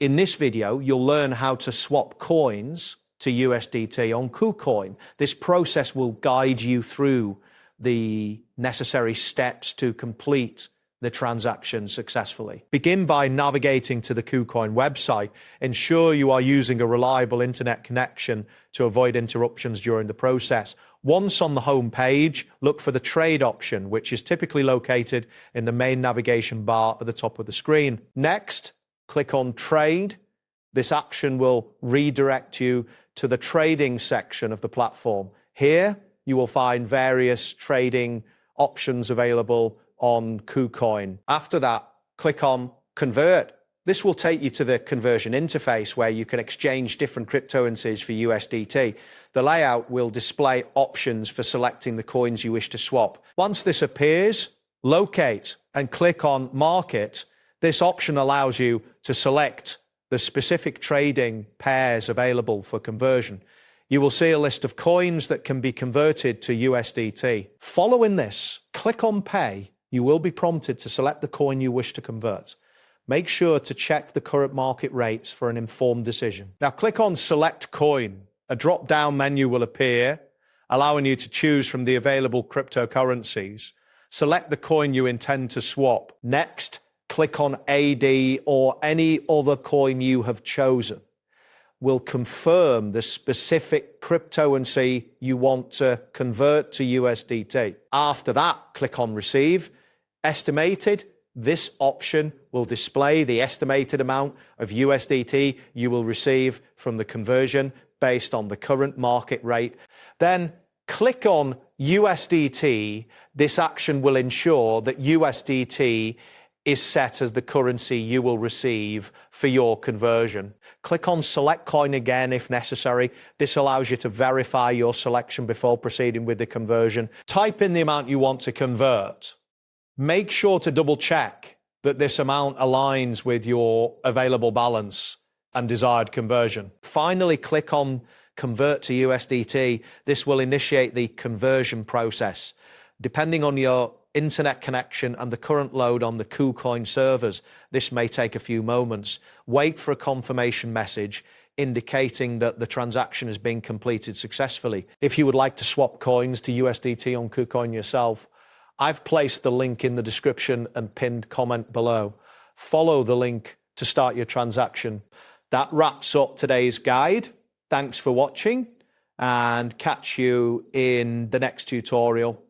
In this video, you'll learn how to swap coins to USDT on KuCoin. This process will guide you through the necessary steps to complete the transaction successfully. Begin by navigating to the KuCoin website. Ensure you are using a reliable internet connection to avoid interruptions during the process. Once on the home page, look for the trade option, which is typically located in the main navigation bar at the top of the screen. Next, click on Trade. This action will redirect you to the trading section of the platform. Here, you will find various trading options available on KuCoin. After that, click on Convert. This will take you to the conversion interface where you can exchange different cryptocurrencies for USDT. The layout will display options for selecting the coins you wish to swap. Once this appears, locate and click on Market. This option allows you to select the specific trading pairs available for conversion. You will see a list of coins that can be converted to USDT. Following this, click on Pay. You will be prompted to select the coin you wish to convert. Make sure to check the current market rates for an informed decision. Now click on Select Coin. A drop-down menu will appear, allowing you to choose from the available cryptocurrencies. Select the coin you intend to swap. Next, click on AD or any other coin you have chosen. Will confirm the specific cryptocurrency you want to convert to USDT. After that, click on Receive. Estimated. This option will display the estimated amount of USDT you will receive from the conversion based on the current market rate. Then click on USDT. This action will ensure that USDT is set as the currency you will receive for your conversion. Click on Select Coin again if necessary. This allows you to verify your selection before proceeding with the conversion. Type in the amount you want to convert. Make sure to double check that this amount aligns with your available balance and desired conversion. Finally, click on Convert to USDT. This will initiate the conversion process. Depending on your internet connection and the current load on the KuCoin servers, this may take a few moments. Wait for a confirmation message indicating that the transaction has been completed successfully. If you would like to swap coins to USDT on KuCoin yourself, I've placed the link in the description and pinned comment below. Follow the link to start your transaction. That wraps up today's guide. Thanks for watching and catch you in the next tutorial.